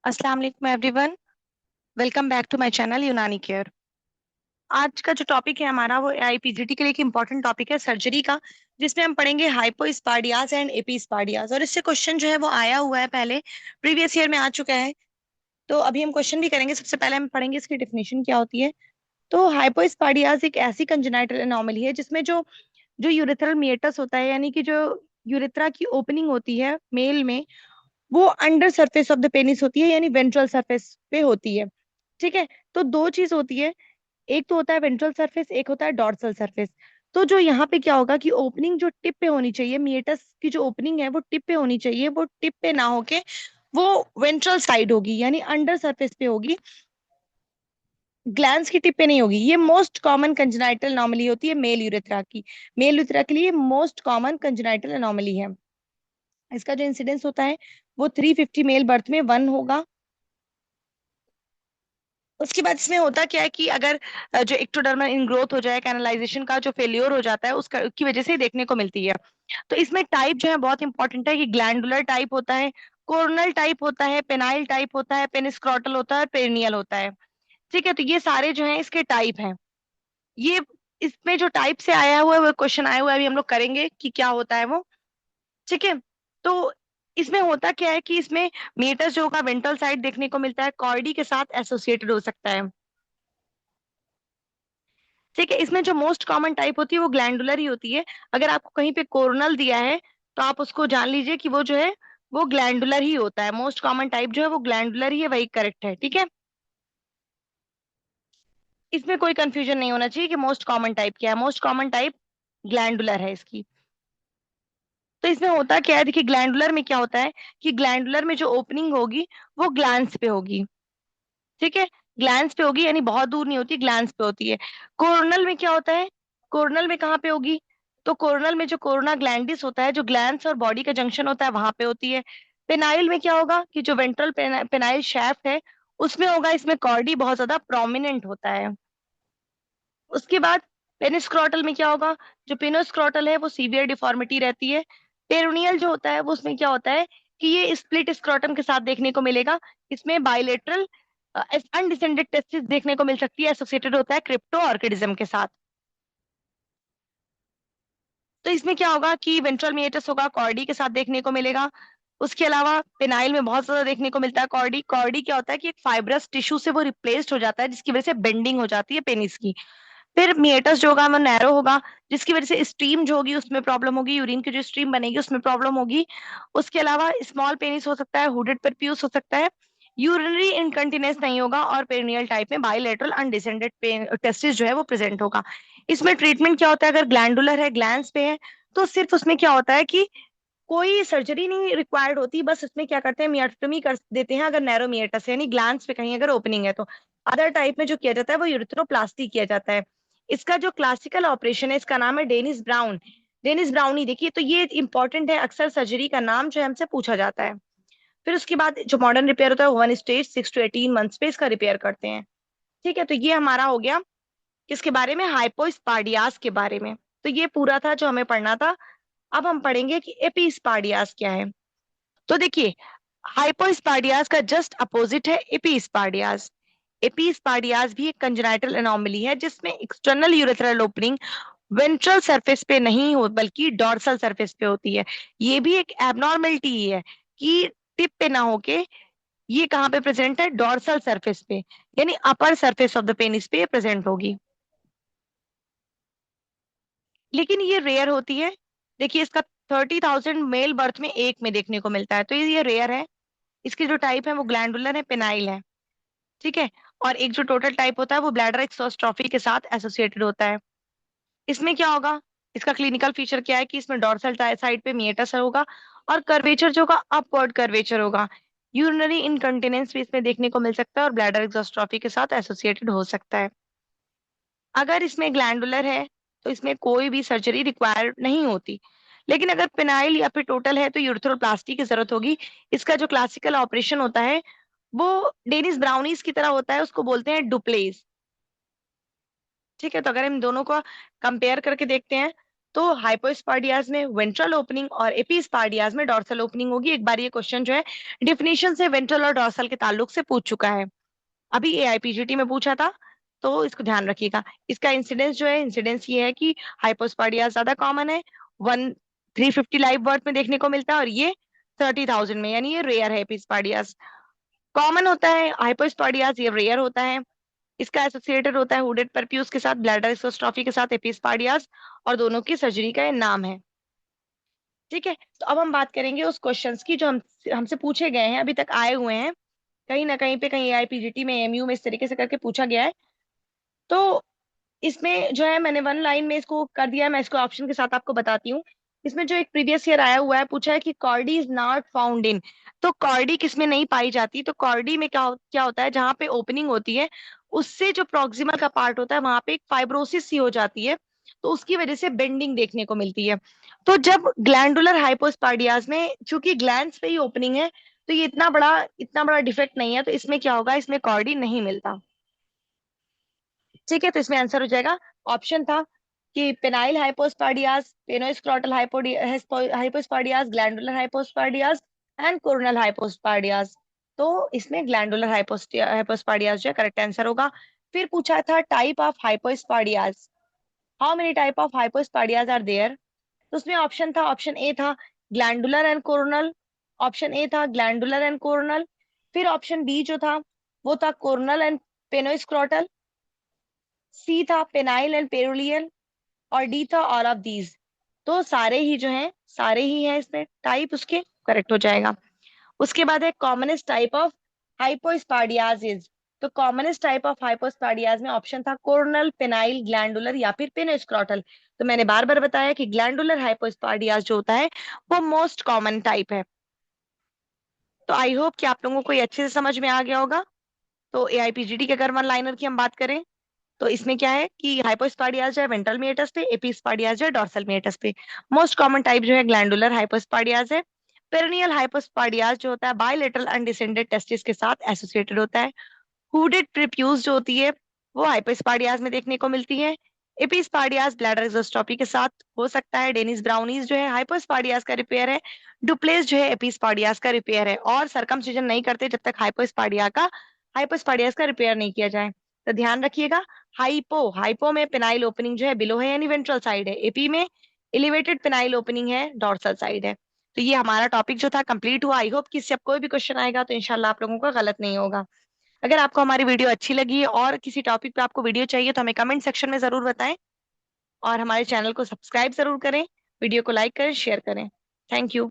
अस्सलाम वालेकुम everyone. Welcome back to my channel Unani care. आज का जो टॉपिक है हमारा वो आईपीजीटी के लिए एक इम्पोर्टेंट टॉपिक है सर्जरी का, जिसमें हम पढ़ेंगे हाइपोस्पाडियास एंड एपिस्पाडियास। और इससे क्वेश्चन जो है वो आया हुआ है पहले, प्रीवियस ईयर में आ चुका है। तो अभी हम क्वेश्चन भी करेंगे। सबसे पहले हम पढ़ेंगे इसकी डेफिनेशन क्या होती है। तो हाइपोस्पाडियास एक ऐसी कंजेनाइटल एनोमली है जिसमें जो जो यूरेथ्रल मिएटस होता है, यानी कि जो यूरेथ्रा की ओपनिंग होती है मेल में, वो under surface of the penis होती है, यानी वेंट्रल सरफेस पे होती है। ठीक है। तो दो चीज होती है, एक तो होता है वेंट्रल सरफेस, एक होता है डॉर्सल सरफेस। तो जो यहाँ पे क्या होगा कि ओपनिंग जो टिप पे होनी चाहिए, मिएटस की जो ओपनिंग है वो टिप पे होनी चाहिए, वो टिप पे ना होके वो वेंट्रल साइड होगी, यानी अंडर सरफेस पे होगी, ग्लैंस की टिप पे नहीं होगी। ये मोस्ट कॉमन कंजेनाइटल अनोमली होती है मेल यूरेथ्रा की। मेल यूरेथ्रा के लिए मोस्ट कॉमन कंजेनाइटल अनोमली है। इसका जो इंसिडेंस होता है वो 350 मेल बर्थ में 1 होगा। उसके बाद इसमें होता क्या है कि अगर जो एक्टोडर्मल इनग्रोथ हो जाए, कैनालाइजेशन का जो फेल्योर हो जाता है, उसका की वजह से ही देखने को मिलती है। तो इसमें टाइप जो है बहुत इंपॉर्टेंट है कि ग्लैंडुलर टाइप होता है, कोर्नल टाइप होता है, पेनाइल टाइप होता है, पेनिस्क्रोटल होता है, पेरिनियल होता है। ठीक है। तो ये सारे जो है इसके टाइप हैं। ये इसमें जो टाइप से आया हुआ है वो क्वेश्चन आया हुआ है, अभी हम लोग करेंगे कि क्या होता है वो। ठीक है। तो इसमें होता क्या है कि इसमें मीटस जो होगा वेंट्रल साइड देखने को मिलता है, कॉर्डी के साथ एसोसिएटेड हो सकता है। ठीक है। इसमें जो मोस्ट कॉमन टाइप होती है वो ग्लैंडुलर ही होती है। अगर आपको कहीं पे कोरोनल दिया है तो आप उसको जान लीजिए कि वो जो है वो ग्लैंडुलर ही होता है। मोस्ट कॉमन टाइप जो है वो ग्लैंडुलर ही है, वही करेक्ट है। ठीक है। इसमें कोई कंफ्यूजन नहीं होना चाहिए कि मोस्ट कॉमन टाइप क्या है। मोस्ट कॉमन टाइप ग्लैंडुलर है इसकी। तो इसमें होता क्या है, देखिए ग्लैंडुलर में क्या होता है कि ग्लैंडुलर में जो ओपनिंग होगी वो ग्लैंस पे होगी। ठीक है। ग्लैंस पे होगी, यानी बहुत दूर नहीं होती, ग्लैंस पे होती है। कोरोनल में क्या होता है, कोरोनल में कहाँ पे होगी, तो कोरोनल में जो कोरोना ग्लैंडिस होता है, जो ग्लैंस और बॉडी का जंक्शन होता है, वहां पे होती है। पेनाइल में क्या होगा कि जो वेंट्रल पेनाइल शैफ्ट है उसमें होगा। इसमें कॉर्डी बहुत ज्यादा प्रोमिनेंट होता है। उसके बाद पेनिस्क्रोटल में क्या होगा, जो पेनोस्क्रोटल है वो सीवियर डिफॉर्मिटी रहती है। पेरोनियल जो होता है वो उसमें क्या होता है कि ये स्प्लिट स्क्रोटम के साथ देखने को मिलेगा। इसमें बाइलेटरल अनडिसेंडेड टेस्टिस देखने को मिल सकती है, एसोसिएटेड होता है क्रिप्टो ऑर्किडिज्म के साथ। तो इसमें क्या होगा कि वेंट्रल मिएटस होगा, कॉर्डी के साथ देखने को मिलेगा। उसके अलावा पेनाइल में बहुत ज्यादा देखने को मिलता है कॉर्डी। कॉर्डी क्या होता है कि एक फाइब्रस टिश्यू से वो रिप्लेस्ड हो जाता है, जिसकी वजह से बेंडिंग हो जाती है पेनिस की। फिर मिएटस जो होगा वो नैरो होगा, जिसकी वजह से स्ट्रीम जो होगी उसमें प्रॉब्लम होगी, यूरिन की जो स्ट्रीम बनेगी उसमें प्रॉब्लम होगी। उसके अलावा स्मॉल पेनिस हो सकता है, हुडेड परफ्यूज हो सकता है, यूरिनरी इनकंटिनेंस नहीं होगा, और पेरिनियल टाइप में बाइलेटरल अनडिसेंडेड टेस्टिस जो है वो प्रेजेंट होगा। इसमें ट्रीटमेंट क्या होता है, अगर ग्लैंडुलर है, ग्लैंस पे है, तो सिर्फ उसमें क्या होता है कि कोई सर्जरी नहीं रिक्वायर्ड होती, बस इसमें क्या करते हैं मियाटोमी कर देते हैं अगर नैरो मिएटस है, यानी ग्लैंस पे कहीं अगर ओपनिंग है तो। अदर टाइप में जो किया जाता है वो यूरिथ्रोप्लास्टी किया जाता है। इसका जो क्लासिकल ऑपरेशन है इसका नाम है डेनिस ब्राउन। डेनिस ब्राउनी देखिए, तो ये इंपॉर्टेंट है, अक्सर सर्जरी का नाम जो है हमसे पूछा जाता है। फिर उसके बाद जो मॉडर्न रिपेयर होता है 1 स्टेज 6 to 18 मंथ्स पे इसका रिपेयर करते हैं। ठीक है। तो ये हमारा हो गया किसके बारे में, हाइपोस्पाडियास के बारे में। तो ये पूरा था जो हमें पढ़ना था। अब हम पढ़ेंगे कि एपिस्पाडियास क्या है। तो देखिए, हाइपोस्पाडियास का जस्ट अपोजिट है एपिस्पाडियास। एपिस्पाडियास भी एक कंजेनाइटल एनोमली है जिसमें external urethral opening ventral surface पे नहीं हो बल्कि डॉर्सल सरफेस पे होती है। ये भी एक एबनॉर्मेलिटी ही है कि टिप पे ना होके ये कहाँ पे प्रेजेंट है, डॉर्सल सरफेस पे, यानी upper surface of the penis पे प्रेजेंट होगी। लेकिन ये रेयर होती है। देखिए इसका 30,000 मेल बर्थ में एक में देखने को मिलता है, तो ये रेयर है। इसकी जो टाइप है वो ग्लैंडुलर है, पेनाइल है। ठीक है। और एक जो टोटल टाइप होता है वो ब्लैडर एक्सोस्ट्रॉफी के साथ एसोसिएटेड होता है। इसमें क्या होगा, इसका क्लिनिकल फीचर क्या है कि इसमें डॉर्सल साइड पे मिएटस होगा, और कर्वेचर जो होगा अपवर्ड कर्वेचर होगा। यूरिनरी इनकंटिनेंस भी इसमें देखने को मिल सकता है और ब्लैडर एक्सोस्ट्रॉफी के साथ एसोसिएटेड हो सकता है। अगर इसमें ग्लैंडुलर है तो इसमें कोई भी सर्जरी रिक्वायर नहीं होती। लेकिन अगर पेनाइल या फिर टोटल है तो यूरेथ्रोप्लास्टी की जरूरत होगी। इसका जो क्लासिकल ऑपरेशन होता है वो डेनिस ब्राउनीज की तरह होता है, उसको बोलते हैं डुप्लेज। ठीक है। तो अगर हम दोनों को कंपेयर करके देखते हैं तो हाइपोस्पाडियाज में वेंट्रल ओपनिंग और एपिस्पाडियाज में डॉर्सल ओपनिंग होगी। एक बार ये क्वेश्चन जो है डिफिनेशन से वेंट्रल और डॉर्सल के ताल्लुक से पूछ चुका है, अभी एआईपीजीटी में पूछा था, तो इसको ध्यान रखिएगा। इसका इंसिडेंस जो है, इंसिडेंस ये है कि हाइपोस्पाडिया ज्यादा कॉमन है, 1 350 लाइव बर्थ में देखने को मिलता है, और ये 30,000 में, यानी ये रेयर है। एपिस्पाडियास कॉमन होता है, हाइपोस्पाडियास ये रेयर होता है। इसका एसोसिएटेड होता है हुडेड परफ्यूज के साथ, ब्लैडर स्ट्रोफी के साथ एपिस्पाडियास, और दोनों की सर्जरी का ये नाम है। ठीक है, तो अब हम बात करेंगे उस क्वेश्चंस की जो हमसे पूछे गए हैं, अभी तक आए हुए हैं कहीं ना कहीं पे, कहीं एआईपीजीटी में, एमयू में इस तरीके से करके पूछा गया है। तो इसमें जो है मैंने वन लाइन में इसको कर दिया है, मैं इसको ऑप्शन के साथ आपको बताती हूँ। इसमें जो एक प्रीवियस ईयर आया हुआ है, पूछा है कि कॉर्डी इज नॉट फाउंड इन। तो कॉर्डी किसमें नहीं पाई जाती, तो कॉर्डी में क्या होता है, जहाँ पे ओपनिंग होती है उससे जो प्रॉक्सिमल का पार्ट होता है वहां पे एक फाइब्रोसिस सी हो जाती है, तो उसकी वजह से बेंडिंग देखने को मिलती है। तो जब ग्लैंडुलर हाइपोस्पाडियाज में चूंकि ग्लैंड्स पे ही ओपनिंग है, तो ये इतना बड़ा डिफेक्ट नहीं है, तो इसमें क्या होगा, इसमें कॉर्डी नहीं मिलता। ठीक है, तो इसमें आंसर हो जाएगा, ऑप्शन था कि पेनाइल हाइपोस्पाडियास, पेनोस्क्रोटल हाइपोस्पाडियास, ग्लैंडुलर हाइपोस्पाडियास एंड कोरोनल हाइपोस्पाडियास। तो इसमें ग्लैंडुलर हाइपोस्पाडियास जो है करेक्ट आंसर होगा। फिर पूछा था type of hypospadias, how many type of hypospadias are there. तो उसमें ऑप्शन था, ऑप्शन ए था glandular and coronal, option A था ग्लैंडुलर एंड कोरोनल, फिर ऑप्शन बी जो था वो था कोरोनल एंड पेनोस्क्रोटल, सी था पेनाइल एंड पेरोलियल, और डी था ऑल ऑफ दीज। तो सारे ही जो हैं, सारे ही हैं इसमें टाइप, उसके करेक्ट हो जाएगा। उसके बाद है कॉमनेस्ट टाइप ऑफ हाइपोस्पाडियाज इज। तो कॉमनेस्ट टाइप ऑफ हाइपोस्पाडियाज में ऑप्शन था कोरोनल, पेनाइल, ग्लैंडुलर या फिर पेनोस्क्रोटल। तो मैंने बार बार बताया कि ग्लैंडुलर हाइपोस्पाडियाज जो होता है वो मोस्ट कॉमन टाइप है। तो आई होप कि आप लोगों को ये अच्छे से समझ में आ गया होगा। तो एआईपीजीडी के अगर वन लाइनर की हम बात करें, तो इसमें क्या है कि हाइपोस्पाडियास जो है वेंट्रल मेटस पे, एपिस्पाडियास जो है डॉर्सल मेटस पे। मोस्ट कॉमन टाइप जो है ग्लैंडुलर हाइपोस्पाडियास है। पेरिनियल हाइपोस्पाडियास जो होता है बायलेटरल अनडिसेंडेड टेस्टिस के साथ एसोसिएटेड होता है। हुडेड प्रिप्यूज जो होती है वो हाइपोस्पाडियास में देखने को मिलती है। एपिस्पाडियास ब्लैडर एक्सोस्ट्रोपी के साथ हो सकता है। डेनिस ब्राउनीज जो है हाइपोस्पाडियास का रिपेयर है। डुप्लेस जो है एपिस्पाडियास का रिपेयर है, और सरकमसिजन नहीं करते जब तक हाइपोस्पाडियास का रिपेयर नहीं किया जाए। तो ध्यान रखिएगा, हाइपो में पेनाइल ओपनिंग जो है बिलो है, यानी वेंट्रल साइड है। एपी में एलिवेटेड पेनाइल ओपनिंग है, डॉर्सल साइड है। तो ये हमारा टॉपिक जो था कंप्लीट हुआ। आई होप कि इससे अब कोई भी क्वेश्चन आएगा तो इंशाल्लाह आप लोगों का गलत नहीं होगा। अगर आपको हमारी वीडियो अच्छी लगी है और किसी टॉपिक पे आपको वीडियो चाहिए तो हमें कमेंट सेक्शन में जरूर बताएं, और हमारे चैनल को सब्सक्राइब जरूर करें, वीडियो को लाइक करें, शेयर करें। Thank you.